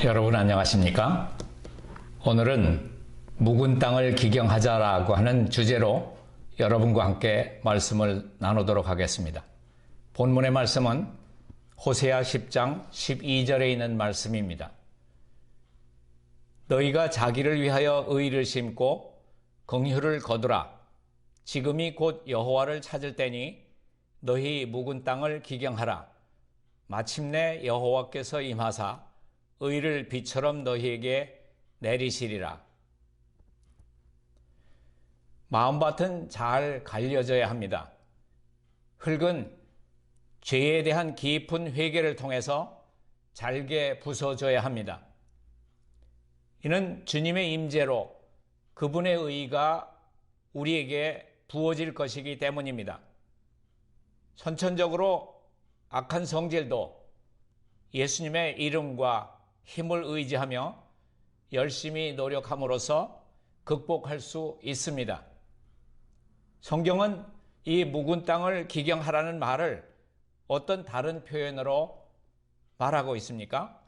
여러분 안녕하십니까? 오늘은 묵은 땅을 기경하자라고 하는 주제로 여러분과 함께 말씀을 나누도록 하겠습니다. 본문의 말씀은 호세아 10장 12절에 있는 말씀입니다. 너희가 자기를 위하여 의를 심고 긍휼을 거두라. 지금이 곧 여호와를 찾을 때니 너희 묵은 땅을 기경하라. 마침내 여호와께서 임하사 의를 비처럼 너희에게 내리시리라. 마음밭은 잘 갈려져야 합니다. 흙은 죄에 대한 깊은 회개를 통해서 잘게 부서져야 합니다. 이는 주님의 임재로 그분의 의가 우리에게 부어질 것이기 때문입니다. 선천적으로 악한 성질도 예수님의 이름과 힘을 의지하며 열심히 노력함으로써 극복할 수 있습니다. 성경은 이 묵은 땅을 기경하라는 말을 어떤 다른 표현으로 말하고 있습니까?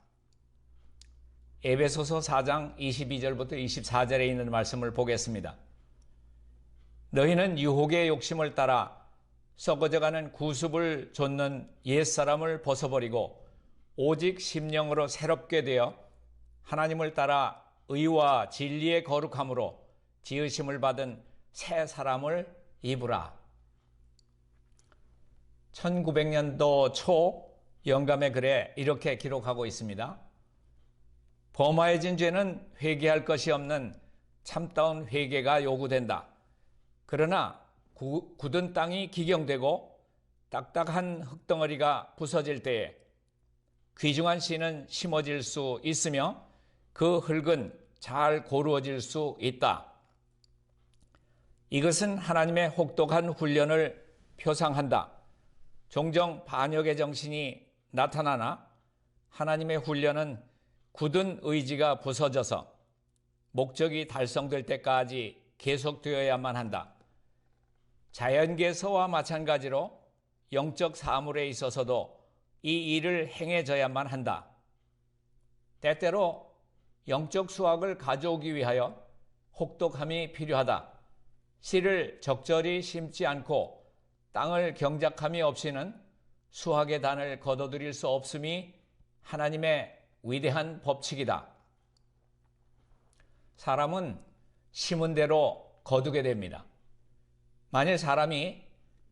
에베소서 4장 22절부터 24절에 있는 말씀을 보겠습니다. 너희는 유혹의 욕심을 따라 썩어져가는 구습을 좇는 옛사람을 벗어버리고 오직 심령으로 새롭게 되어 하나님을 따라 의와 진리의 거룩함으로 지으심을 받은 새 사람을 입으라. 1900년도 초 영감의 글에 이렇게 기록하고 있습니다. 범하여진 죄는 회개할 것이 없는 참다운 회개가 요구된다. 그러나 굳은 땅이 기경되고 딱딱한 흙덩어리가 부서질 때에 귀중한 씨는 심어질 수 있으며 그 흙은 잘 고루어질 수 있다. 이것은 하나님의 혹독한 훈련을 표상한다. 종종 반역의 정신이 나타나나 하나님의 훈련은 굳은 의지가 부서져서 목적이 달성될 때까지 계속되어야만 한다. 자연계서와 마찬가지로 영적 사물에 있어서도 이 일을 행해져야만 한다. 때때로 영적 수확을 가져오기 위하여 혹독함이 필요하다. 씨를 적절히 심지 않고 땅을 경작함이 없이는 수확의 단을 거둬들일 수 없음이 하나님의 위대한 법칙이다. 사람은 심은 대로 거두게 됩니다. 만일 사람이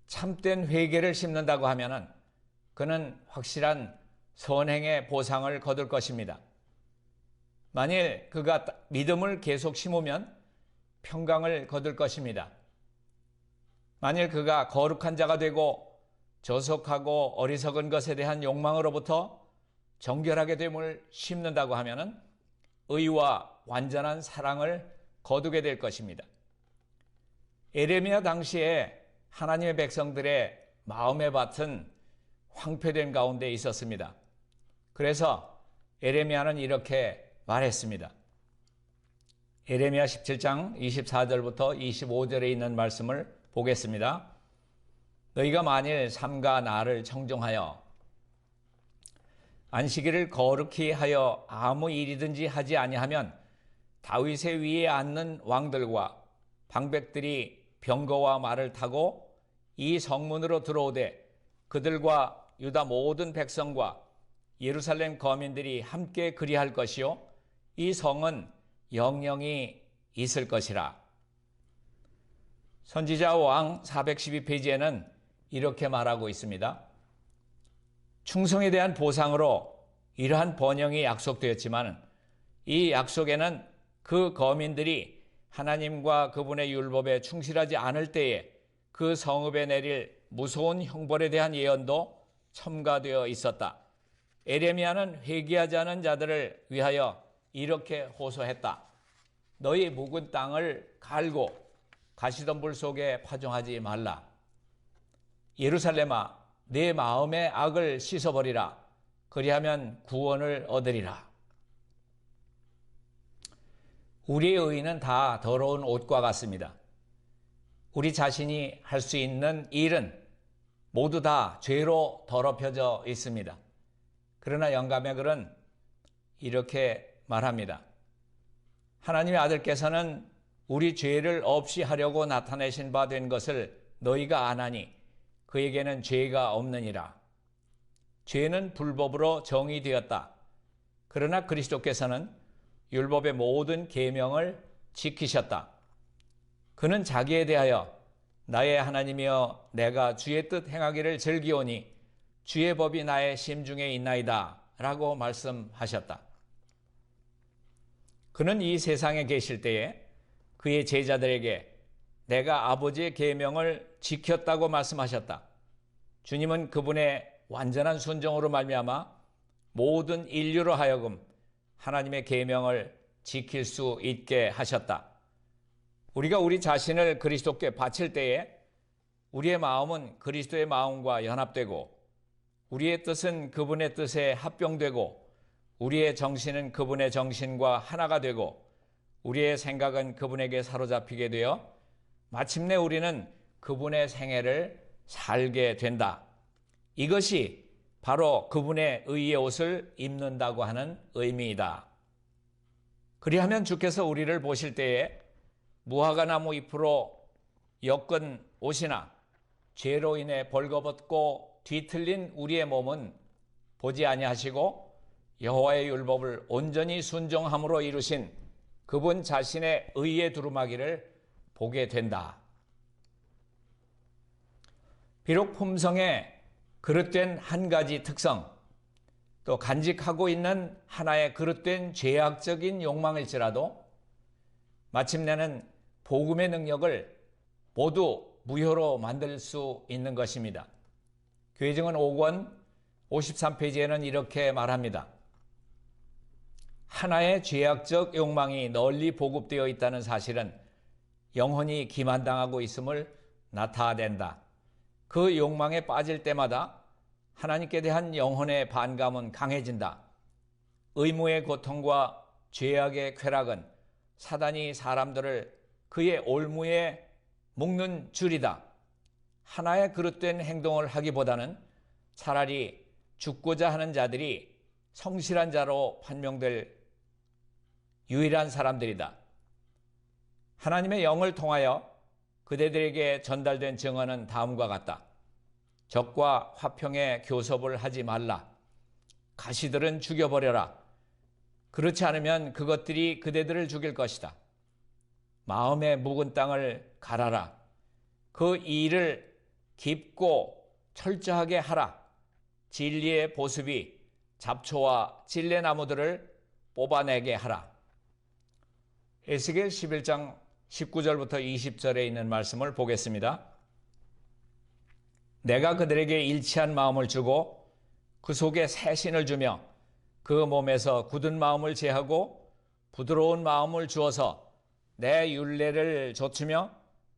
참된 회개를 심는다고 하면은 그는 확실한 선행의 보상을 거둘 것입니다. 만일 그가 믿음을 계속 심으면 평강을 거둘 것입니다. 만일 그가 거룩한 자가 되고 저속하고 어리석은 것에 대한 욕망으로부터 정결하게 됨을 심는다고 하면은 의와 완전한 사랑을 거두게 될 것입니다. 에레미야 당시에 하나님의 백성들의 마음의 밭은 황폐된 가운데 있었습니다. 그래서 에레미야는 이렇게 말했습니다. 에레미야 17장 24절부터 25절에 있는 말씀을 보겠습니다. 너희가 만일 삼가 나를 청종하여 안식일을 거룩히 하여 아무 일이든지 하지 아니하면 다윗의 위에 앉는 왕들과 방백들이 병거와 말을 타고 이 성문으로 들어오되 그들과 유다 모든 백성과 예루살렘 거민들이 함께 그리할 것이요 이 성은 영영이 있을 것이라. 선지자 왕 412페이지에는 이렇게 말하고 있습니다. 충성에 대한 보상으로 이러한 번영이 약속되었지만 이 약속에는 그 거민들이 하나님과 그분의 율법에 충실하지 않을 때에 그 성읍에 내릴 무서운 형벌에 대한 예언도 첨가되어 있었다. 에레미야는 회개하지 않은 자들을 위하여 이렇게 호소했다. 너희 묵은 땅을 갈고 가시덤불 속에 파종하지 말라. 예루살렘아, 내 마음의 악을 씻어버리라. 그리하면 구원을 얻으리라. 우리의 의는 다 더러운 옷과 같습니다. 우리 자신이 할 수 있는 일은 모두 다 죄로 더럽혀져 있습니다. 그러나 영감의 글은 이렇게 말합니다. 하나님의 아들께서는 우리 죄를 없이 하려고 나타내신 바 된 것을 너희가 아나니 그에게는 죄가 없느니라. 죄는 불법으로 정의되었다. 그러나 그리스도께서는 율법의 모든 계명을 지키셨다. 그는 자기에 대하여 나의 하나님이여 내가 주의 뜻 행하기를 즐기오니 주의 법이 나의 심중에 있나이다 라고 말씀하셨다. 그는 이 세상에 계실 때에 그의 제자들에게 내가 아버지의 계명을 지켰다고 말씀하셨다. 주님은 그분의 완전한 순종으로 말미암아 모든 인류로 하여금 하나님의 계명을 지킬 수 있게 하셨다. 우리가 우리 자신을 그리스도께 바칠 때에 우리의 마음은 그리스도의 마음과 연합되고 우리의 뜻은 그분의 뜻에 합병되고 우리의 정신은 그분의 정신과 하나가 되고 우리의 생각은 그분에게 사로잡히게 되어 마침내 우리는 그분의 생애를 살게 된다. 이것이 바로 그분의 의의 옷을 입는다고 하는 의미이다. 그리하면 주께서 우리를 보실 때에 무화과나무 잎으로 엮은 옷이나 죄로 인해 벌거벗고 뒤틀린 우리의 몸은 보지 아니하시고 여호와의 율법을 온전히 순종함으로 이루신 그분 자신의 의의 두루마기를 보게 된다. 비록 품성에 그릇된 한 가지 특성, 또 간직하고 있는 하나의 그릇된 죄악적인 욕망일지라도 마침내는 복음의 능력을 모두 무효로 만들 수 있는 것입니다. 교회증언 5권 53페이지에는 이렇게 말합니다. 하나의 죄악적 욕망이 널리 보급되어 있다는 사실은 영혼이 기만당하고 있음을 나타낸다. 그 욕망에 빠질 때마다 하나님께 대한 영혼의 반감은 강해진다. 의무의 고통과 죄악의 쾌락은 사단이 사람들을 그의 올무에 묶는 줄이다. 하나의 그릇된 행동을 하기보다는 차라리 죽고자 하는 자들이 성실한 자로 판명될 유일한 사람들이다. 하나님의 영을 통하여 그대들에게 전달된 증언은 다음과 같다. 적과 화평의 교섭을 하지 말라. 가시들은 죽여버려라. 그렇지 않으면 그것들이 그대들을 죽일 것이다. 마음의 묵은 땅을 갈아라. 그 일을 깊고 철저하게 하라. 진리의 보습이 잡초와 진레나무들을 뽑아내게 하라. 에스겔 11장 19절부터 20절에 있는 말씀을 보겠습니다. 내가 그들에게 일치한 마음을 주고 그 속에 새 신을 주며 그 몸에서 굳은 마음을 제하고 부드러운 마음을 주어서 내 율례를 좇으며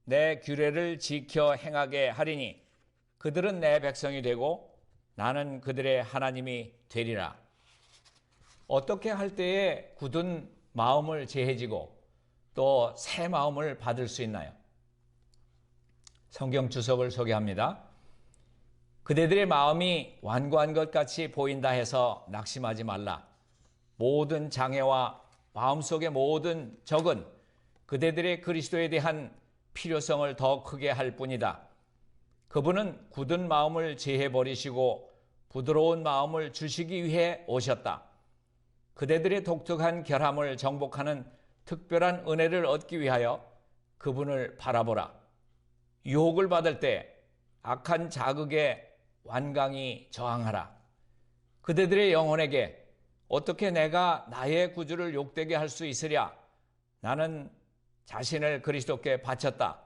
내 규례를 지켜 행하게 하리니 그들은 내 백성이 되고 나는 그들의 하나님이 되리라. 어떻게 할 때에 굳은 마음을 제해지고 또 새 마음을 받을 수 있나요? 성경 주석을 소개합니다. 그대들의 마음이 완고한 것 같이 보인다 해서 낙심하지 말라. 모든 장애와 마음속의 모든 적은 그대들의 그리스도에 대한 필요성을 더 크게 할 뿐이다. 그분은 굳은 마음을 제해버리시고 부드러운 마음을 주시기 위해 오셨다. 그대들의 독특한 결함을 정복하는 특별한 은혜를 얻기 위하여 그분을 바라보라. 유혹을 받을 때 악한 자극에 완강히 저항하라. 그대들의 영혼에게 어떻게 내가 나의 구주를 욕되게 할 수 있으랴? 나는 자신을 그리스도께 바쳤다.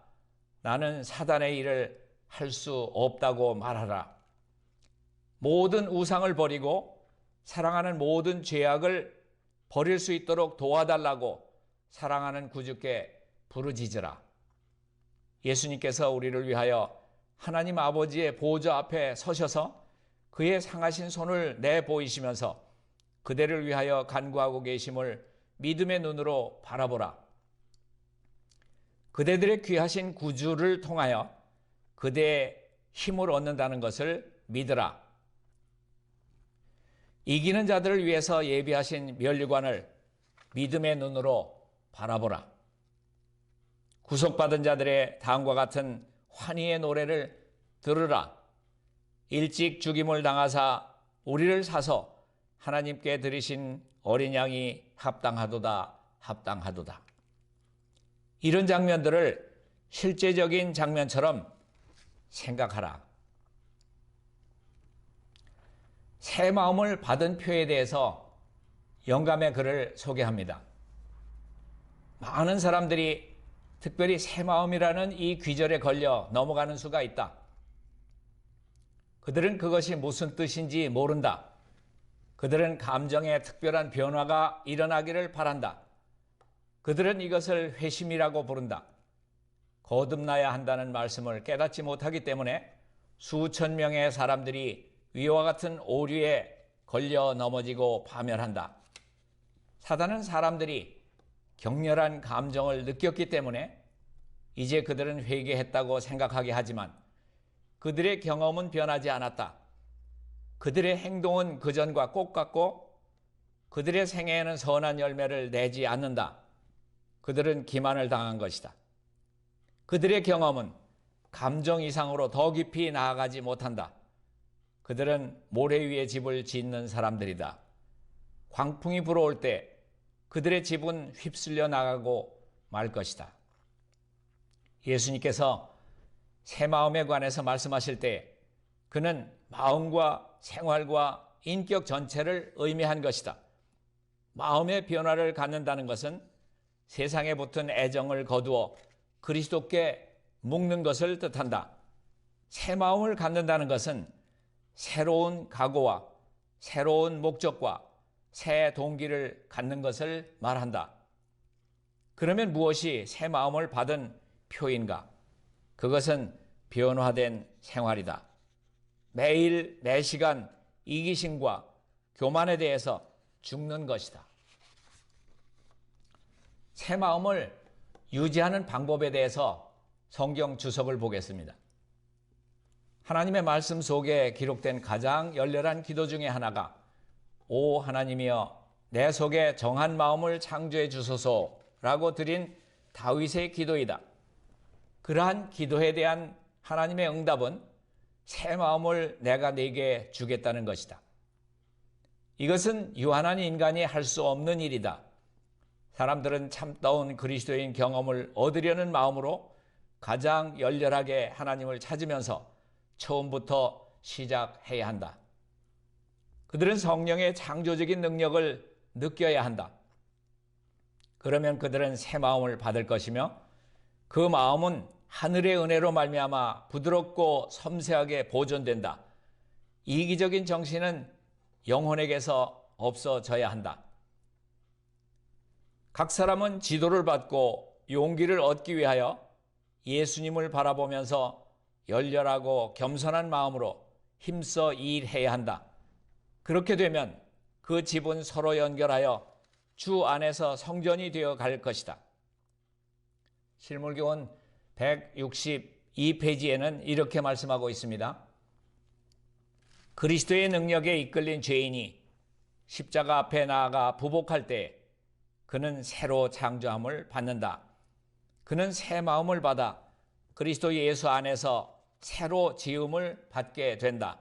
나는 사단의 일을 할 수 없다고 말하라. 모든 우상을 버리고 사랑하는 모든 죄악을 버릴 수 있도록 도와달라고 사랑하는 구주께 부르짖으라. 예수님께서 우리를 위하여 하나님 아버지의 보좌 앞에 서셔서 그의 상하신 손을 내보이시면서 그대를 위하여 간구하고 계심을 믿음의 눈으로 바라보라. 그대들의 귀하신 구주를 통하여 그대의 힘을 얻는다는 것을 믿으라. 이기는 자들을 위해서 예비하신 면류관을 믿음의 눈으로 바라보라. 구속받은 자들의 다음과 같은 환희의 노래를 들으라. 일찍 죽임을 당하사 우리를 사서 하나님께 드리신 어린 양이 합당하도다, 합당하도다. 이런 장면들을 실제적인 장면처럼 생각하라. 새 마음을 받은 표에 대해서 영감의 글을 소개합니다. 많은 사람들이 특별히 새 마음이라는 이 귀절에 걸려 넘어가는 수가 있다. 그들은 그것이 무슨 뜻인지 모른다. 그들은 감정에 특별한 변화가 일어나기를 바란다. 그들은 이것을 회심이라고 부른다. 거듭나야 한다는 말씀을 깨닫지 못하기 때문에 수천 명의 사람들이 위와 같은 오류에 걸려 넘어지고 파멸한다. 사단은 사람들이 격렬한 감정을 느꼈기 때문에 이제 그들은 회개했다고 생각하게 하지만 그들의 경험은 변하지 않았다. 그들의 행동은 그전과 똑같고 그들의 생애에는 선한 열매를 내지 않는다. 그들은 기만을 당한 것이다. 그들의 경험은 감정 이상으로 더 깊이 나아가지 못한다. 그들은 모래 위에 집을 짓는 사람들이다. 광풍이 불어올 때 그들의 집은 휩쓸려 나가고 말 것이다. 예수님께서 새 마음에 관해서 말씀하실 때 그는 마음과 생활과 인격 전체를 의미한 것이다. 마음의 변화를 갖는다는 것은 세상에 붙은 애정을 거두어 그리스도께 묶는 것을 뜻한다. 새 마음을 갖는다는 것은 새로운 각오와 새로운 목적과 새 동기를 갖는 것을 말한다. 그러면 무엇이 새 마음을 받은 표인가? 그것은 변화된 생활이다. 매일 매시간 이기심과 교만에 대해서 죽는 것이다. 새 마음을 유지하는 방법에 대해서 성경 주석을 보겠습니다. 하나님의 말씀 속에 기록된 가장 열렬한 기도 중에 하나가 오 하나님이여 내 속에 정한 마음을 창조해 주소서라고 드린 다윗의 기도이다. 그러한 기도에 대한 하나님의 응답은 새 마음을 내가 네게 주겠다는 것이다. 이것은 유한한 인간이 할 수 없는 일이다. 사람들은 참다운 그리스도인 경험을 얻으려는 마음으로 가장 열렬하게 하나님을 찾으면서 처음부터 시작해야 한다. 그들은 성령의 창조적인 능력을 느껴야 한다. 그러면 그들은 새 마음을 받을 것이며 그 마음은 하늘의 은혜로 말미암아 부드럽고 섬세하게 보존된다. 이기적인 정신은 영혼에게서 없어져야 한다. 각 사람은 지도를 받고 용기를 얻기 위하여 예수님을 바라보면서 열렬하고 겸손한 마음으로 힘써 일해야 한다. 그렇게 되면 그 집은 서로 연결하여 주 안에서 성전이 되어 갈 것이다. 실물교훈 162페이지에는 이렇게 말씀하고 있습니다. 그리스도의 능력에 이끌린 죄인이 십자가 앞에 나아가 부복할 때 그는 새로 창조함을 받는다. 그는 새 마음을 받아 그리스도 예수 안에서 새로 지음을 받게 된다.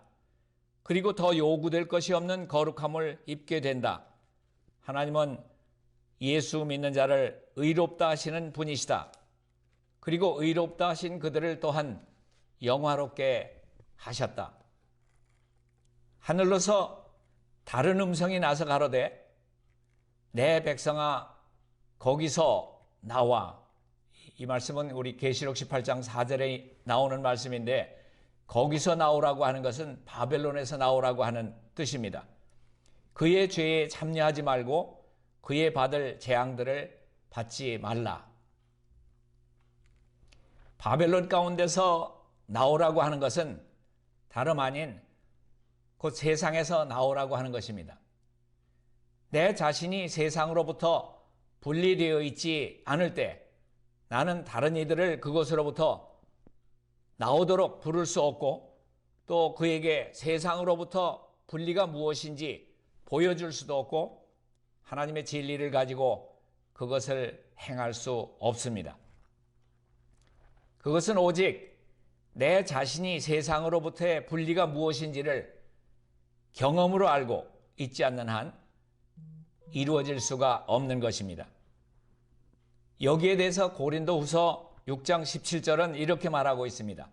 그리고 더 요구될 것이 없는 거룩함을 입게 된다. 하나님은 예수 믿는 자를 의롭다 하시는 분이시다. 그리고 의롭다 하신 그들을 또한 영화롭게 하셨다. 하늘로서 다른 음성이 나서 가로되 내 백성아 거기서 나와. 이 말씀은 우리 계시록 18장 4절에 나오는 말씀인데 거기서 나오라고 하는 것은 바벨론에서 나오라고 하는 뜻입니다. 그의 죄에 참여하지 말고 그의 받을 재앙들을 받지 말라. 바벨론 가운데서 나오라고 하는 것은 다름 아닌 곧 세상에서 나오라고 하는 것입니다. 내 자신이 세상으로부터 분리되어 있지 않을 때 나는 다른 이들을 그곳으로부터 나오도록 부를 수 없고 또 그에게 세상으로부터 분리가 무엇인지 보여줄 수도 없고 하나님의 진리를 가지고 그것을 행할 수 없습니다. 그것은 오직 내 자신이 세상으로부터의 분리가 무엇인지를 경험으로 알고 있지 않는 한 이루어질 수가 없는 것입니다. 여기에 대해서 고린도후서 6장 17절은 이렇게 말하고 있습니다.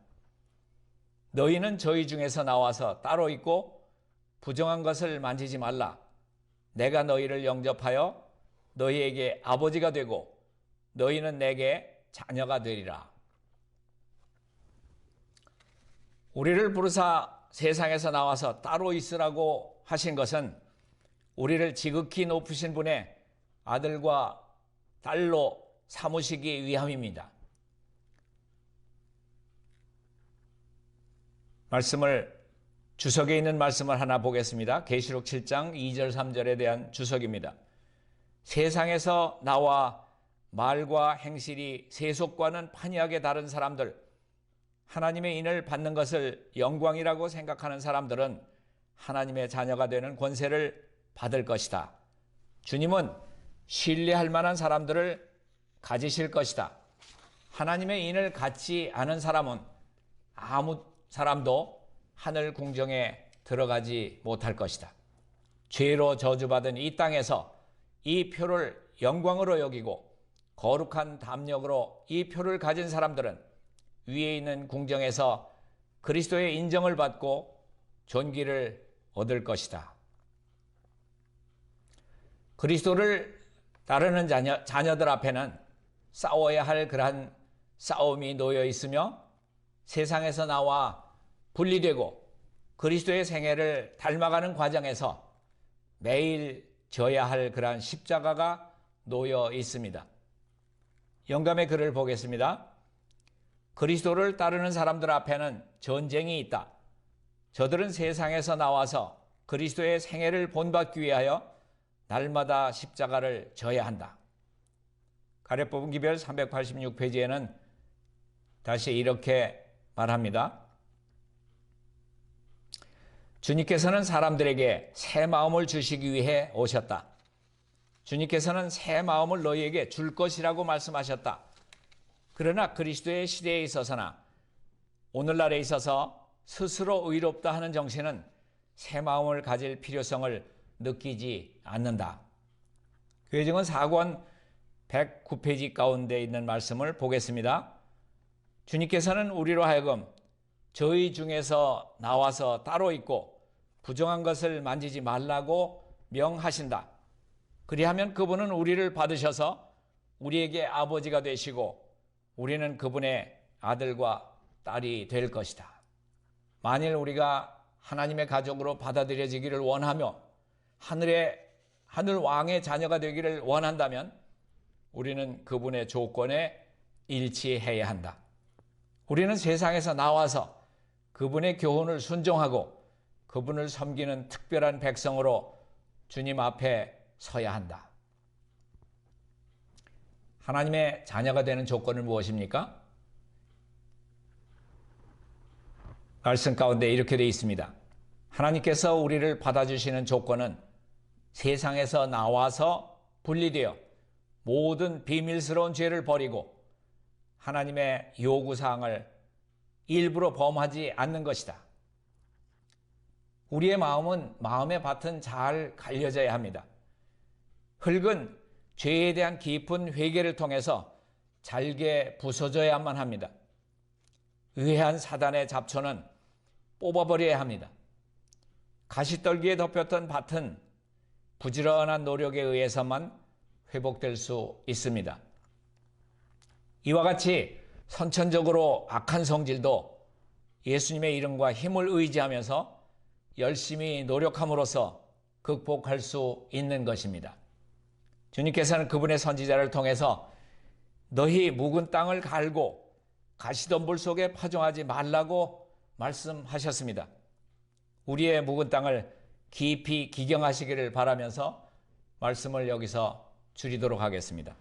너희는 저희 중에서 나와서 따로 있고 부정한 것을 만지지 말라. 내가 너희를 영접하여 너희에게 아버지가 되고 너희는 내게 자녀가 되리라. 우리를 부르사 세상에서 나와서 따로 있으라고 하신 것은 우리를 지극히 높으신 분의 아들과 딸로 삼으시기 위함입니다. 주석에 있는 말씀을 하나 보겠습니다. 계시록 7장 2절 3절에 대한 주석입니다. 세상에서 나와 말과 행실이 세속과는 판이하게 다른 사람들, 하나님의 인을 받는 것을 영광이라고 생각하는 사람들은 하나님의 자녀가 되는 권세를 받을 것이다. 주님은 신뢰할 만한 사람들을 가지실 것이다. 하나님의 인을 갖지 않은 사람은 아무 사람도 하늘 궁정에 들어가지 못할 것이다. 죄로 저주받은 이 땅에서 이 표를 영광으로 여기고 거룩한 담력으로 이 표를 가진 사람들은 위에 있는 궁정에서 그리스도의 인정을 받고 존귀를 얻을 것이다. 그리스도를 따르는 자녀들 앞에는 싸워야 할 그러한 싸움이 놓여 있으며 세상에서 나와 분리되고 그리스도의 생애를 닮아가는 과정에서 매일 져야 할 그러한 십자가가 놓여 있습니다. 영감의 글을 보겠습니다. 그리스도를 따르는 사람들 앞에는 전쟁이 있다. 저들은 세상에서 나와서 그리스도의 생애를 본받기 위하여 날마다 십자가를 져야 한다. 가래뽑은 기별 386페이지에는 다시 이렇게 말합니다. 주님께서는 사람들에게 새 마음을 주시기 위해 오셨다. 주님께서는 새 마음을 너희에게 줄 것이라고 말씀하셨다. 그러나 그리스도의 시대에 있어서나 오늘날에 있어서 스스로 의롭다 하는 정신은 새 마음을 가질 필요성을 느끼지 않는다. 교회증언 4권 109페이지 가운데 있는 말씀을 보겠습니다. 주님께서는 우리로 하여금 저희 중에서 나와서 따로 있고 부정한 것을 만지지 말라고 명하신다. 그리하면 그분은 우리를 받으셔서 우리에게 아버지가 되시고 우리는 그분의 아들과 딸이 될 것이다. 만일 우리가 하나님의 가족으로 받아들여지기를 원하며 하늘 왕의 자녀가 되기를 원한다면 우리는 그분의 조건에 일치해야 한다. 우리는 세상에서 나와서 그분의 교훈을 순종하고 그분을 섬기는 특별한 백성으로 주님 앞에 서야 한다. 하나님의 자녀가 되는 조건은 무엇입니까? 말씀 가운데 이렇게 되어 있습니다. 하나님께서 우리를 받아주시는 조건은 세상에서 나와서 분리되어 모든 비밀스러운 죄를 버리고 하나님의 요구사항을 일부러 범하지 않는 것이다. 우리의 마음은 마음의 밭은 잘 갈려져야 합니다. 흙은 죄에 대한 깊은 회개를 통해서 잘게 부서져야만 합니다. 의해한 사단의 잡초는 뽑아버려야 합니다. 가시떨기에 덮였던 밭은 부지런한 노력에 의해서만 회복될 수 있습니다. 이와 같이 선천적으로 악한 성질도 예수님의 이름과 힘을 의지하면서 열심히 노력함으로써 극복할 수 있는 것입니다. 주님께서는 그분의 선지자를 통해서 너희 묵은 땅을 갈고 가시덤불 속에 파종하지 말라고 말씀하셨습니다. 우리의 묵은 땅을 깊이 기경하시기를 바라면서 말씀을 여기서 줄이도록 하겠습니다.